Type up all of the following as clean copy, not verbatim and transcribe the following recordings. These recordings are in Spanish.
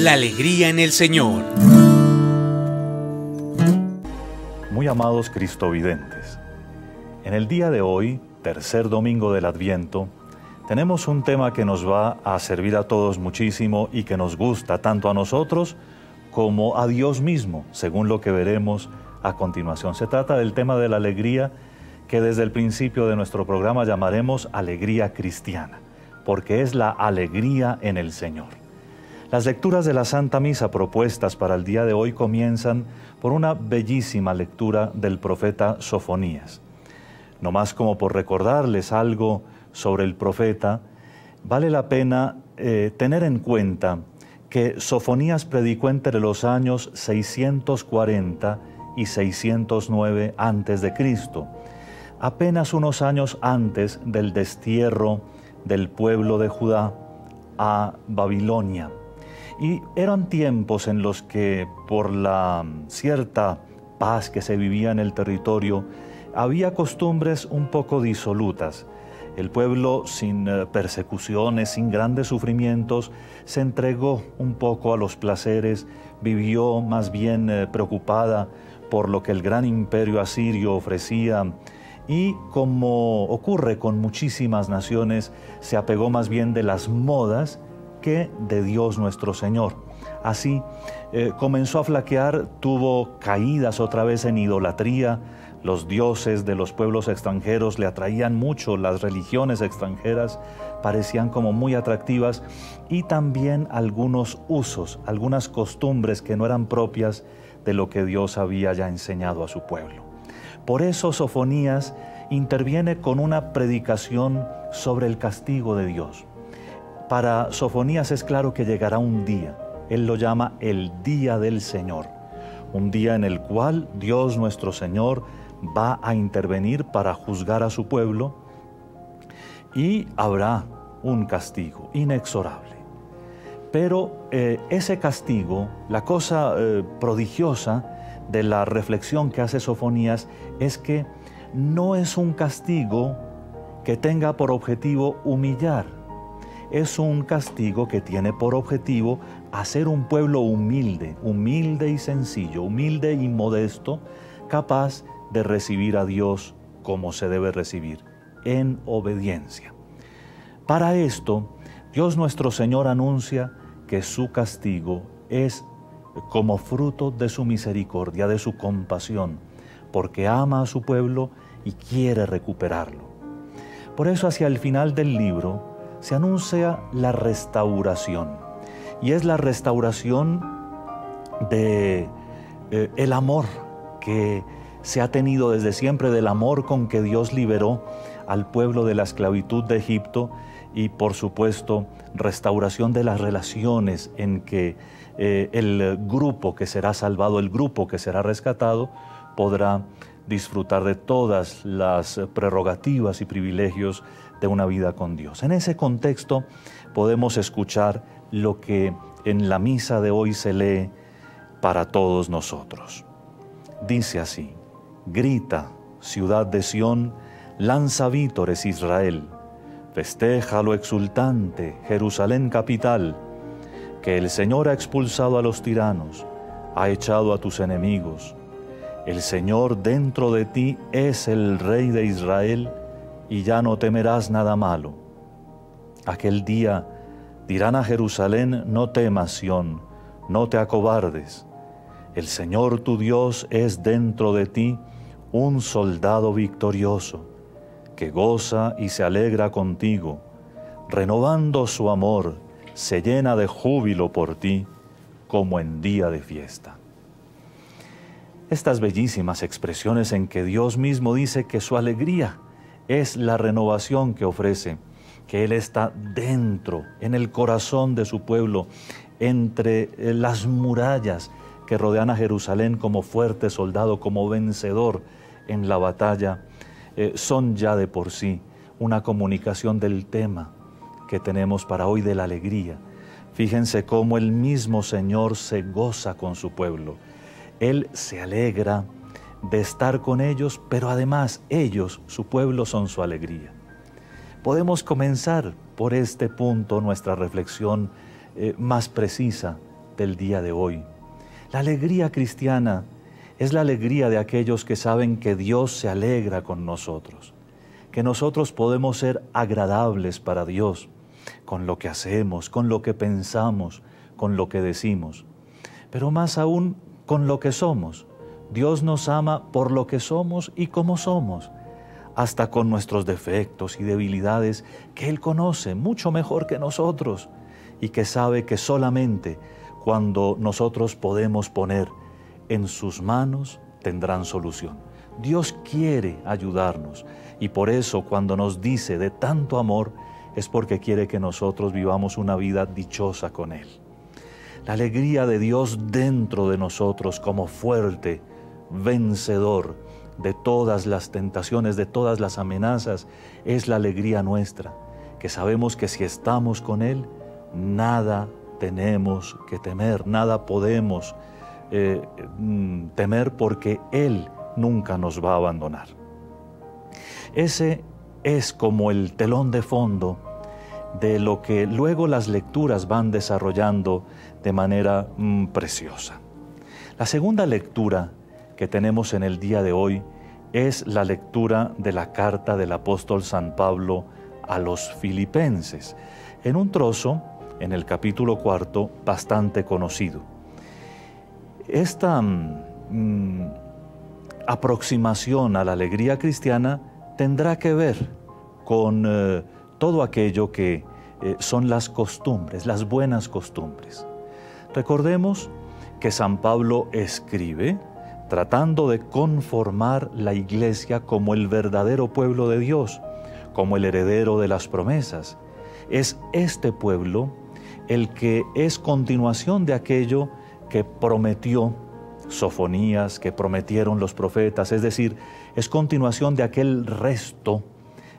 la alegría en el Señor. Muy amados cristovidentes, en el día de hoy, tercer domingo del Adviento, tenemos un tema que nos va a servir a todos muchísimo y que nos gusta tanto a nosotros como a Dios mismo, según lo que veremos a continuación. Se trata del tema de la alegría que desde el principio de nuestro programa llamaremos alegría cristiana, porque es la alegría en el Señor. Las lecturas de la Santa Misa propuestas para el día de hoy comienzan por una bellísima lectura del profeta Sofonías. No más como por recordarles algo sobre el profeta, vale la pena tener en cuenta que Sofonías predicó entre los años 640 y 609 a.C., apenas unos años antes del destierro del pueblo de Judá a Babilonia. Y eran tiempos en los que, por la cierta paz que se vivía en el territorio, había costumbres un poco disolutas. El pueblo, sin persecuciones, sin grandes sufrimientos, se entregó un poco a los placeres, vivió más bien preocupada por lo que el gran imperio asirio ofrecía, y como ocurre con muchísimas naciones, se apegó más bien de las modas que de Dios nuestro Señor. Así comenzó a flaquear, tuvo caídas otra vez en idolatría. Los dioses de los pueblos extranjeros le atraían mucho, las religiones extranjeras parecían como muy atractivas, y también algunos usos, algunas costumbres que no eran propias de lo que Dios había ya enseñado a su pueblo. Por eso Sofonías interviene con una predicación sobre el castigo de Dios. Para Sofonías es claro que llegará un día, él lo llama el día del Señor, un día en el cual Dios nuestro Señor va a intervenir para juzgar a su pueblo, y habrá un castigo inexorable. Pero ese castigo, la cosa prodigiosa de la reflexión que hace Sofonías, es que no es un castigo que tenga por objetivo humillar. Es un castigo que tiene por objetivo hacer un pueblo humilde, humilde y sencillo, humilde y modesto, capaz de recibir a Dios como se debe recibir, en obediencia. Para esto, Dios nuestro Señor anuncia que su castigo es como fruto de su misericordia, de su compasión, porque ama a su pueblo y quiere recuperarlo. Por eso, hacia el final del libro, se anuncia la restauración, y es la restauración de el amor que se ha tenido desde siempre, del amor con que Dios liberó al pueblo de la esclavitud de Egipto, y por supuesto restauración de las relaciones en que el grupo que será salvado, el grupo que será rescatado, podrá disfrutar de todas las prerrogativas y privilegios de una vida con Dios. En ese contexto podemos escuchar lo que en la misa de hoy se lee para todos nosotros. Dice así: grita, ciudad de Sión, lanza vítores Israel, festeja lo exultante, Jerusalén capital, que el Señor ha expulsado a los tiranos, ha echado a tus enemigos. El Señor dentro de ti es el Rey de Israel, y ya no temerás nada malo. Aquel día dirán a Jerusalén: no temas, Sión, no te acobardes. El Señor tu Dios es dentro de ti un soldado victorioso, que goza y se alegra contigo, renovando su amor, se llena de júbilo por ti, como en día de fiesta. Estas bellísimas expresiones en que Dios mismo dice que su alegría es la renovación que ofrece, que Él está dentro, en el corazón de su pueblo, entre las murallas que rodean a Jerusalén como fuerte soldado, como vencedor en la batalla, son ya de por sí una comunicación del tema que tenemos para hoy de la alegría. Fíjense cómo el mismo Señor se goza con su pueblo. Él se alegra de estar con ellos, pero además ellos, su pueblo, son su alegría. Podemos comenzar por este punto nuestra reflexión más precisa del día de hoy. La alegría cristiana es la alegría de aquellos que saben que Dios se alegra con nosotros, que nosotros podemos ser agradables para Dios con lo que hacemos, con lo que pensamos, con lo que decimos, pero más aún con lo que somos. Dios nos ama por lo que somos y como somos, hasta con nuestros defectos y debilidades que Él conoce mucho mejor que nosotros y que sabe que solamente cuando nosotros podemos poner en sus manos tendrán solución. Dios quiere ayudarnos y por eso cuando nos dice de tanto amor es porque quiere que nosotros vivamos una vida dichosa con Él. La alegría de Dios dentro de nosotros como fuerte, vencedor de todas las tentaciones, de todas las amenazas, es la alegría nuestra, que sabemos que si estamos con Él, nada tenemos que temer, nada podemos temer porque Él nunca nos va a abandonar. Ese es como el telón de fondo de lo que luego las lecturas van desarrollando de manera preciosa. La segunda lectura que tenemos en el día de hoy es la lectura de la carta del apóstol San Pablo a los Filipenses, en un trozo, en el capítulo 4, bastante conocido. Esta aproximación a la alegría cristiana tendrá que ver con todo aquello que son las costumbres, las buenas costumbres. Recordemos que San Pablo escribe tratando de conformar la iglesia como el verdadero pueblo de Dios, como el heredero de las promesas. Es este pueblo el que es continuación de aquello que prometió Sofonías, que prometieron los profetas, es decir, es continuación de aquel resto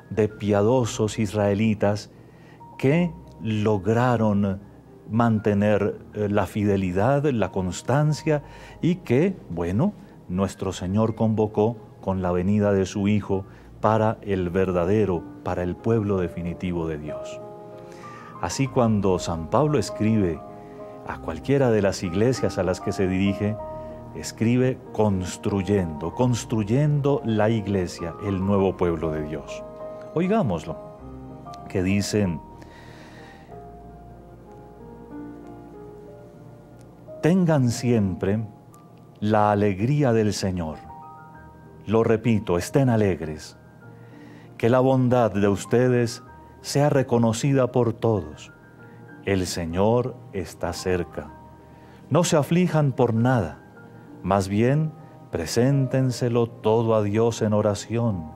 de piadosos israelitas que lograron mantener la fidelidad, la constancia y que, bueno, nuestro Señor convocó con la venida de su Hijo para el verdadero, para el pueblo definitivo de Dios. Así cuando San Pablo escribe a cualquiera de las iglesias a las que se dirige, escribe construyendo la iglesia, el nuevo pueblo de Dios. Oigámoslo, que dice: tengan siempre la alegría del Señor. Lo repito, estén alegres. Que la bondad de ustedes sea reconocida por todos. El Señor está cerca. No se aflijan por nada, más bien preséntenselo todo a Dios en oración.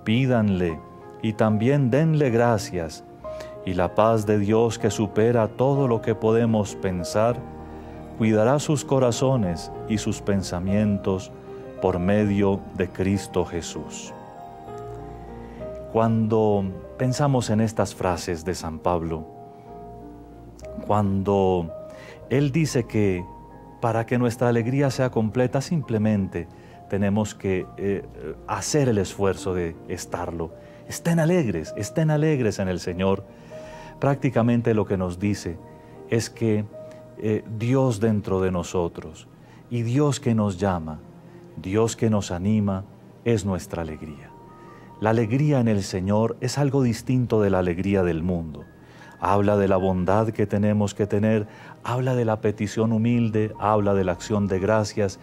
Pídanle y también denle gracias, y la paz de Dios que supera todo lo que podemos pensar, cuidará sus corazones y sus pensamientos por medio de Cristo Jesús. Cuando pensamos en estas frases de San Pablo, cuando él dice que para que nuestra alegría sea completa simplemente tenemos que hacer el esfuerzo de estarlo. Estén alegres en el Señor. Prácticamente lo que nos dice es que Dios dentro de nosotros y Dios que nos llama, Dios que nos anima, es nuestra alegría. La alegría en el Señor es algo distinto de la alegría del mundo. Habla de la bondad que tenemos que tener, habla de la petición humilde, habla de la acción de gracias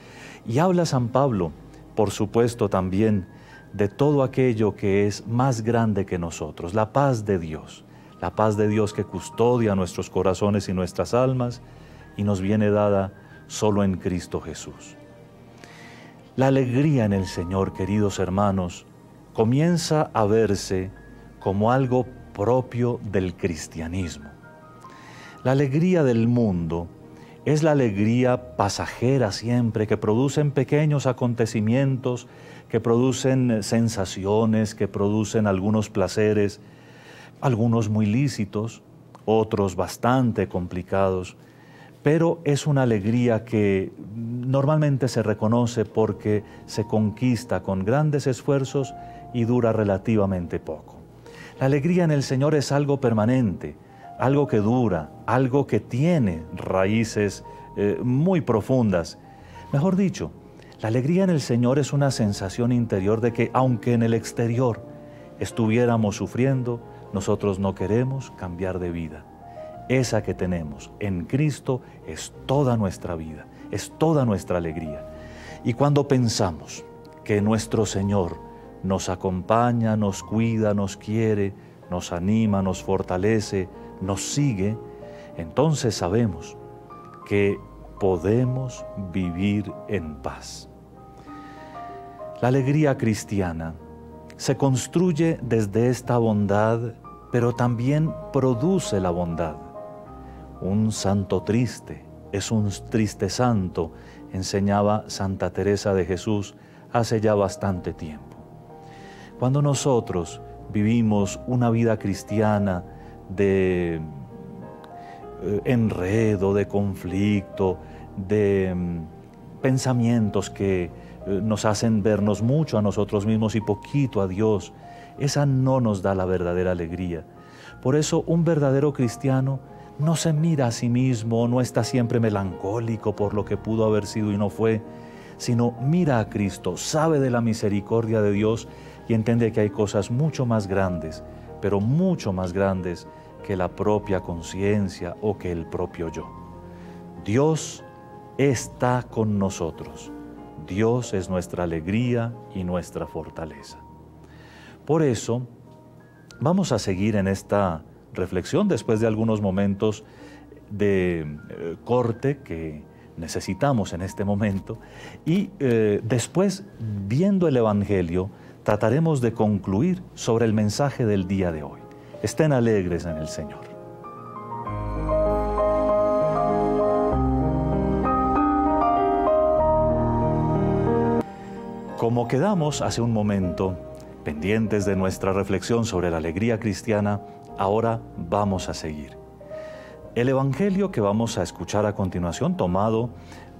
y habla San Pablo, por supuesto también, de todo aquello que es más grande que nosotros, la paz de Dios que custodia nuestros corazones y nuestras almas y nos viene dada solo en Cristo Jesús. La alegría en el Señor, queridos hermanos, comienza a verse como algo propio del cristianismo. La alegría del mundo es la alegría pasajera siempre, que producen pequeños acontecimientos, que producen sensaciones, que producen algunos placeres, algunos muy lícitos, otros bastante complicados, pero es una alegría que normalmente se reconoce porque se conquista con grandes esfuerzos y dura relativamente poco. La alegría en el Señor es algo permanente, algo que dura, algo que tiene raíces muy profundas. Mejor dicho, la alegría en el Señor es una sensación interior de que aunque en el exterior estuviéramos sufriendo, nosotros no queremos cambiar de vida. Esa que tenemos en Cristo es toda nuestra vida, es toda nuestra alegría. Y cuando pensamos que nuestro Señor nos acompaña, nos cuida, nos quiere, nos anima, nos fortalece, nos sigue, entonces sabemos que podemos vivir en paz. La alegría cristiana se construye desde esta bondad, pero también produce la bondad. Un santo triste es un triste santo, enseñaba Santa Teresa de Jesús hace ya bastante tiempo. Cuando nosotros vivimos una vida cristiana de enredo, de conflicto, de pensamientos que nos hacen vernos mucho a nosotros mismos y poquito a Dios, esa no nos da la verdadera alegría. Por eso un verdadero cristiano no se mira a sí mismo, no está siempre melancólico por lo que pudo haber sido y no fue, sino mira a Cristo, sabe de la misericordia de Dios y entiende que hay cosas mucho más grandes, pero mucho más grandes que la propia conciencia o que el propio yo. Dios está con nosotros. Dios es nuestra alegría y nuestra fortaleza. Por eso, vamos a seguir en esta reflexión después de algunos momentos de corte que necesitamos en este momento y después, viendo el Evangelio, trataremos de concluir sobre el mensaje del día de hoy. Estén alegres en el Señor. Como quedamos hace un momento pendientes de nuestra reflexión sobre la alegría cristiana, ahora vamos a seguir. El Evangelio que vamos a escuchar a continuación, tomado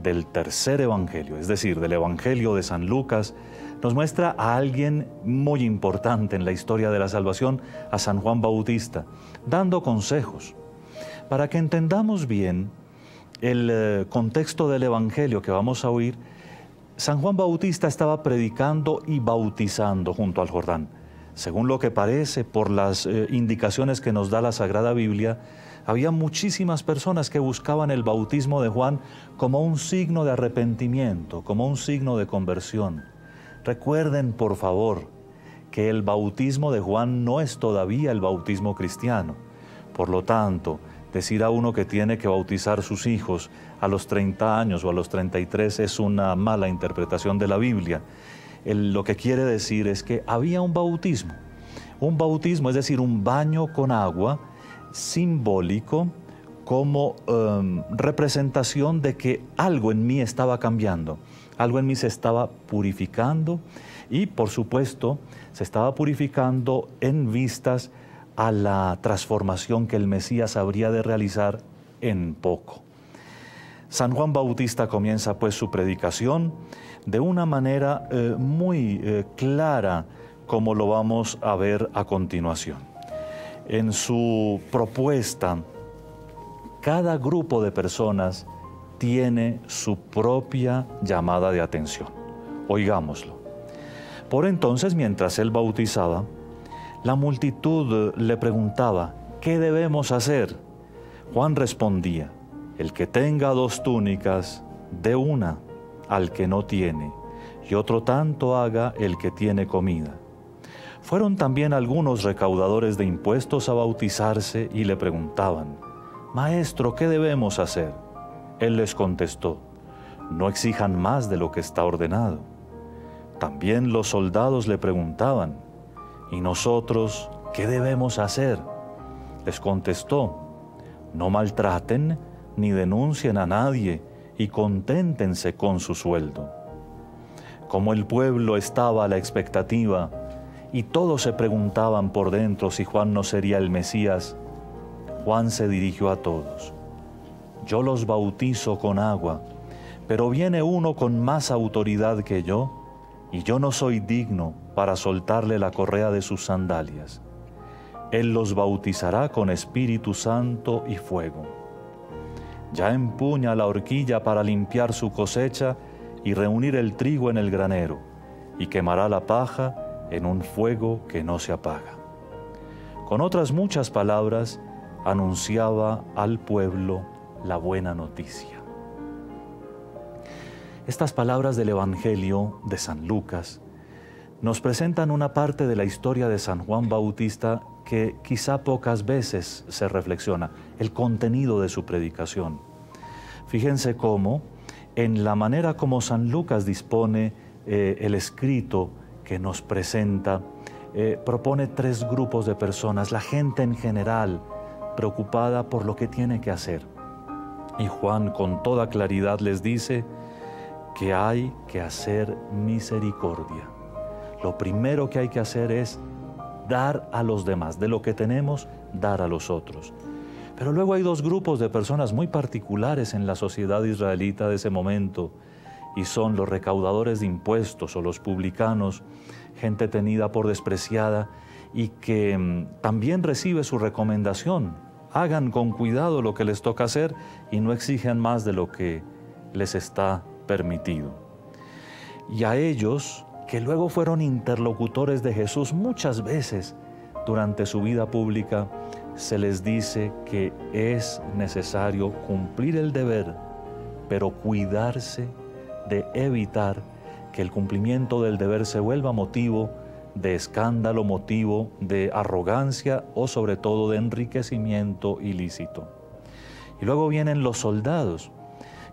del tercer Evangelio, es decir, del Evangelio de San Lucas, nos muestra a alguien muy importante en la historia de la salvación, a San Juan Bautista, dando consejos. Para que entendamos bien el contexto del Evangelio que vamos a oír, San Juan Bautista estaba predicando y bautizando junto al Jordán. Según lo que parece, por las indicaciones que nos da la Sagrada Biblia, había muchísimas personas que buscaban el bautismo de Juan como un signo de arrepentimiento, como un signo de conversión. Recuerden, por favor, que el bautismo de Juan no es todavía el bautismo cristiano. Por lo tanto, decir a uno que tiene que bautizar sus hijos a los 30 años o a los 33 es una mala interpretación de la Biblia. Lo que quiere decir es que había un bautismo, es decir, un baño con agua simbólico como representación de que algo en mí estaba cambiando, algo en mí se estaba purificando y, por supuesto, se estaba purificando en vistas a la transformación que el Mesías habría de realizar en poco. San Juan Bautista comienza pues su predicación de una manera muy clara, como lo vamos a ver a continuación. En su propuesta, cada grupo de personas tiene su propia llamada de atención. Oigámoslo. Por entonces, mientras él bautizaba, la multitud le preguntaba, ¿qué debemos hacer? Juan respondía, el que tenga 2 túnicas, dé una al que no tiene, y otro tanto haga el que tiene comida. Fueron también algunos recaudadores de impuestos a bautizarse y le preguntaban, Maestro, ¿qué debemos hacer? Él les contestó, no exijan más de lo que está ordenado. También los soldados le preguntaban, ¿y nosotros qué debemos hacer? Les contestó, no maltraten ni denuncien a nadie y conténtense con su sueldo. Como el pueblo estaba a la expectativa y todos se preguntaban por dentro si Juan no sería el Mesías, Juan se dirigió a todos. Yo los bautizo con agua, pero viene uno con más autoridad que yo, y yo no soy digno para soltarle la correa de sus sandalias. Él los bautizará con Espíritu Santo y fuego. Ya empuña la horquilla para limpiar su cosecha y reunir el trigo en el granero, y quemará la paja en un fuego que no se apaga. Con otras muchas palabras, anunciaba al pueblo la buena noticia. Estas palabras del Evangelio de San Lucas nos presentan una parte de la historia de San Juan Bautista que quizá pocas veces se reflexiona, el contenido de su predicación. Fíjense cómo, en la manera como San Lucas dispone el escrito que nos presenta, propone tres grupos de personas, la gente en general, preocupada por lo que tiene que hacer. Y Juan con toda claridad les dice que hay que hacer misericordia. Lo primero que hay que hacer es dar a los demás, de lo que tenemos, dar a los otros. Pero luego hay dos grupos de personas muy particulares en la sociedad israelita de ese momento, y son los recaudadores de impuestos o los publicanos, gente tenida por despreciada y que también recibe su recomendación. Hagan con cuidado lo que les toca hacer y no exijan más de lo que les está permitido. Y a ellos, que luego fueron interlocutores de Jesús muchas veces durante su vida pública, se les dice que es necesario cumplir el deber, pero cuidarse de evitar que el cumplimiento del deber se vuelva motivo de escándalo, motivo de arrogancia o sobre todo de enriquecimiento ilícito. Y luego vienen los soldados,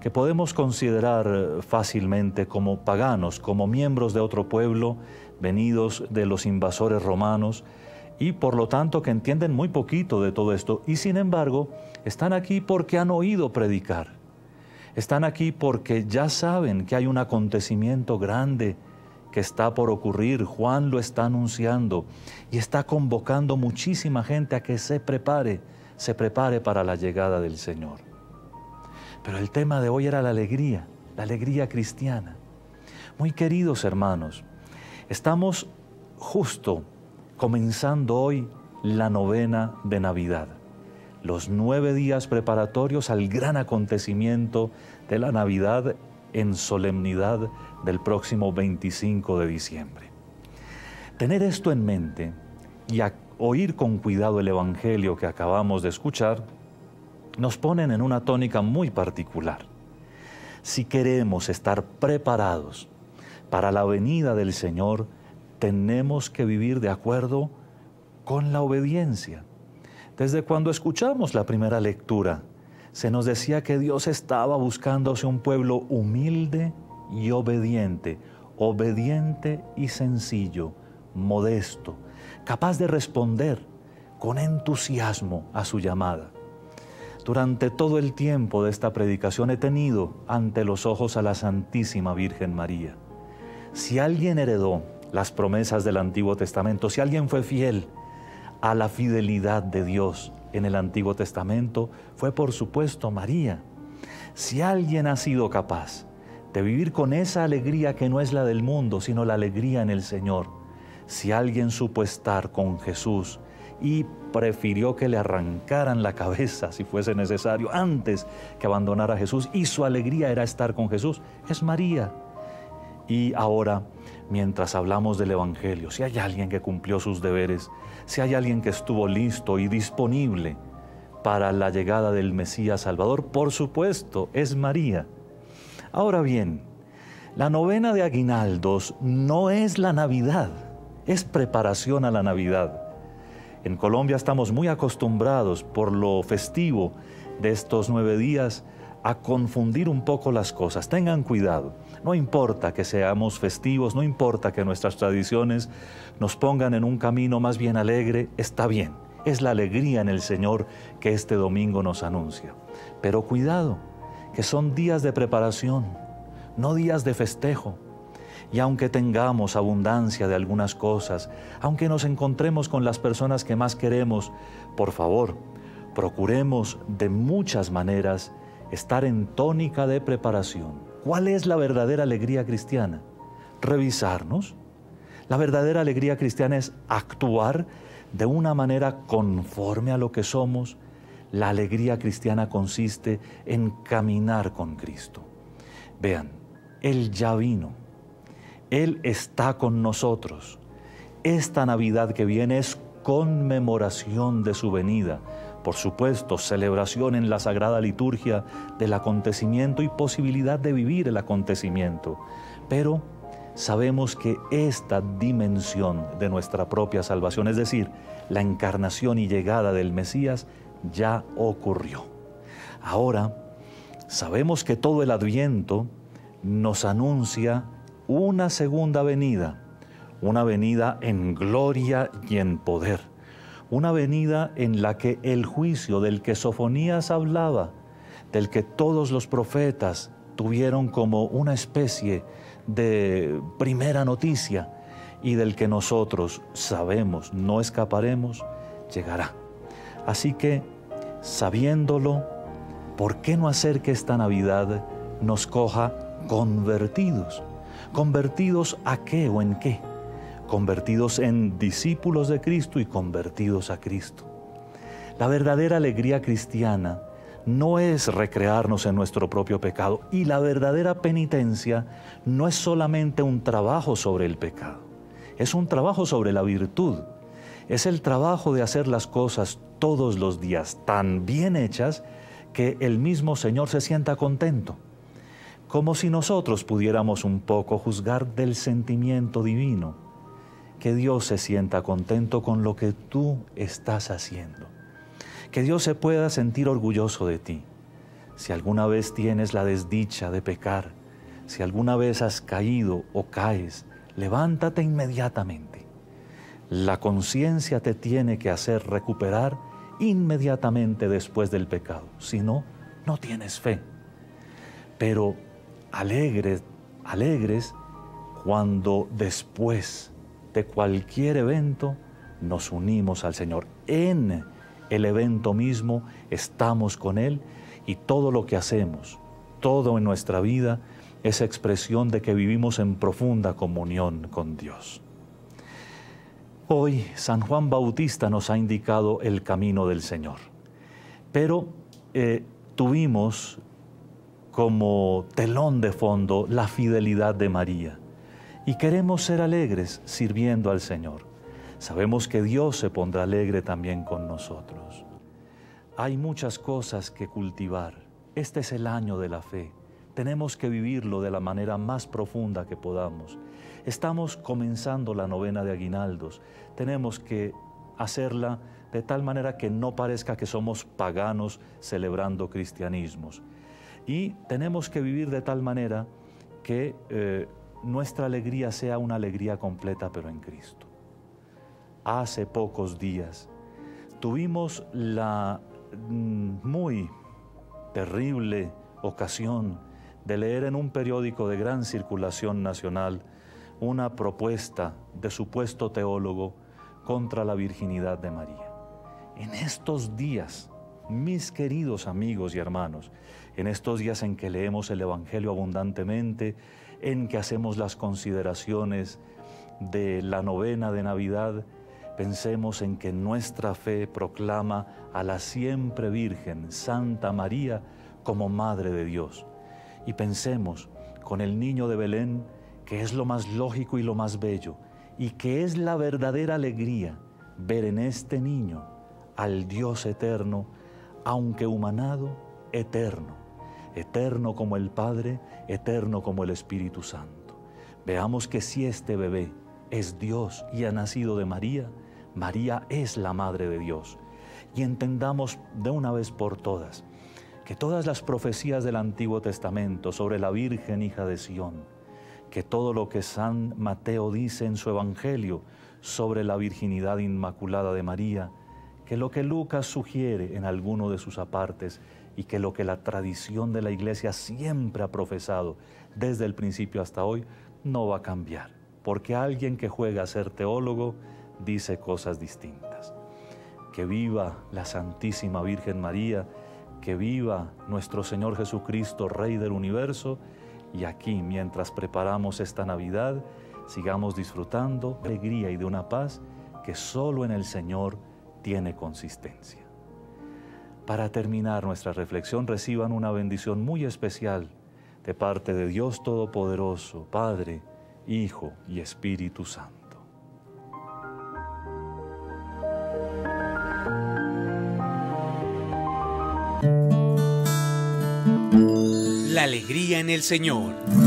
que podemos considerar fácilmente como paganos, como miembros de otro pueblo, venidos de los invasores romanos, y por lo tanto que entienden muy poquito de todo esto, y sin embargo están aquí porque han oído predicar. Están aquí porque ya saben que hay un acontecimiento grande que está por ocurrir. Juan lo está anunciando y está convocando muchísima gente a que se prepare para la llegada del Señor. Pero el tema de hoy era la alegría cristiana. Muy queridos hermanos, estamos justo comenzando hoy la novena de Navidad, los 9 días preparatorios al gran acontecimiento de la Navidad en solemnidad del próximo 25 de diciembre. Tener esto en mente y oír con cuidado el Evangelio que acabamos de escuchar nos ponen en una tónica muy particular. Si queremos estar preparados para la venida del Señor, tenemos que vivir de acuerdo con la obediencia. Desde cuando escuchamos la primera lectura, se nos decía que Dios estaba buscándose un pueblo humilde y obediente y sencillo, modesto, capaz de responder con entusiasmo a su llamada. Durante todo el tiempo de esta predicación he tenido ante los ojos a la Santísima Virgen María. Si alguien heredó las promesas del Antiguo Testamento, si alguien fue fiel a la fidelidad de Dios en el Antiguo Testamento, fue por supuesto María. Si alguien ha sido capaz de vivir con esa alegría que no es la del mundo, sino la alegría en el Señor, si alguien supo estar con Jesús y prefirió que le arrancaran la cabeza, si fuese necesario, antes que abandonar a Jesús, y su alegría era estar con Jesús, es María. Y ahora, mientras hablamos del Evangelio, si hay alguien que cumplió sus deberes, si hay alguien que estuvo listo y disponible para la llegada del Mesías Salvador, por supuesto, es María. Ahora bien, la novena de aguinaldos no es la Navidad, es preparación a la Navidad. En Colombia estamos muy acostumbrados por lo festivo de estos 9 días a confundir un poco las cosas. Tengan cuidado, no importa que seamos festivos, no importa que nuestras tradiciones nos pongan en un camino más bien alegre, está bien. Es la alegría en el Señor que este domingo nos anuncia. Pero cuidado, que son días de preparación, no días de festejo. Y aunque tengamos abundancia de algunas cosas, aunque nos encontremos con las personas que más queremos, por favor, procuremos de muchas maneras estar en tónica de preparación. ¿Cuál es la verdadera alegría cristiana? Revisarnos. La verdadera alegría cristiana es actuar de una manera conforme a lo que somos, la alegría cristiana consiste en caminar con Cristo. Vean, Él ya vino, Él está con nosotros. Esta Navidad que viene es conmemoración de su venida, por supuesto, celebración en la Sagrada Liturgia del acontecimiento y posibilidad de vivir el acontecimiento, pero sabemos que esta dimensión de nuestra propia salvación, es decir, la encarnación y llegada del Mesías, ya ocurrió. Ahora, sabemos que todo el Adviento nos anuncia una segunda venida, una venida en gloria y en poder, una venida en la que el juicio del que Sofonías hablaba, del que todos los profetas tuvieron como una especie de primera noticia y del que nosotros sabemos no escaparemos, llegará. Así que, sabiéndolo, ¿por qué no hacer que esta Navidad nos coja convertidos? ¿Convertidos a qué o en qué? Convertidos en discípulos de Cristo y convertidos a Cristo. La verdadera alegría cristiana no es recrearnos en nuestro propio pecado, y la verdadera penitencia no es solamente un trabajo sobre el pecado, es un trabajo sobre la virtud. Es el trabajo de hacer las cosas todos los días tan bien hechas que el mismo Señor se sienta contento. Como si nosotros pudiéramos un poco juzgar del sentimiento divino, que Dios se sienta contento con lo que tú estás haciendo. Que Dios se pueda sentir orgulloso de ti. Si alguna vez tienes la desdicha de pecar, si alguna vez has caído o caes, levántate inmediatamente. La conciencia te tiene que hacer recuperar inmediatamente después del pecado. Si no, no tienes fe. Pero alegres cuando después de cualquier evento nos unimos al Señor. En el evento mismo estamos con Él, y todo lo que hacemos, todo en nuestra vida, es expresión de que vivimos en profunda comunión con Dios. Hoy San Juan Bautista nos ha indicado el camino del Señor, pero tuvimos como telón de fondo la fidelidad de María, y queremos ser alegres sirviendo al Señor. Sabemos que Dios se pondrá alegre también con nosotros. Hay muchas cosas que cultivar. Este es el año de la fe. Tenemos que vivirlo de la manera más profunda que podamos. Estamos comenzando la novena de aguinaldos. Tenemos que hacerla de tal manera que no parezca que somos paganos celebrando cristianismos. Y tenemos que vivir de tal manera que nuestra alegría sea una alegría completa, pero en Cristo. Hace pocos días tuvimos la muy terrible ocasión de leer en un periódico de gran circulación nacional una propuesta de supuesto teólogo contra la virginidad de María. En estos días, mis queridos amigos y hermanos, en estos días en que leemos el Evangelio abundantemente, en que hacemos las consideraciones de la novena de Navidad, pensemos en que nuestra fe proclama a la siempre Virgen, Santa María, como Madre de Dios. Y pensemos con el niño de Belén, que es lo más lógico y lo más bello, y que es la verdadera alegría ver en este niño al Dios eterno, aunque humanado, eterno, eterno como el Padre, eterno como el Espíritu Santo. Veamos que si este bebé es Dios y ha nacido de María, María es la Madre de Dios. Y entendamos de una vez por todas que todas las profecías del Antiguo Testamento sobre la Virgen hija de Sión, que todo lo que San Mateo dice en su Evangelio sobre la virginidad inmaculada de María, que lo que Lucas sugiere en alguno de sus apartes y que lo que la tradición de la Iglesia siempre ha profesado desde el principio hasta hoy, no va a cambiar, porque alguien que juega a ser teólogo dice cosas distintas. Que viva la Santísima Virgen María, que viva nuestro Señor Jesucristo, Rey del universo, y aquí, mientras preparamos esta Navidad, sigamos disfrutando de alegría y de una paz que solo en el Señor tiene consistencia. Para terminar nuestra reflexión, reciban una bendición muy especial de parte de Dios Todopoderoso, Padre, Hijo y Espíritu Santo. La alegría en el Señor.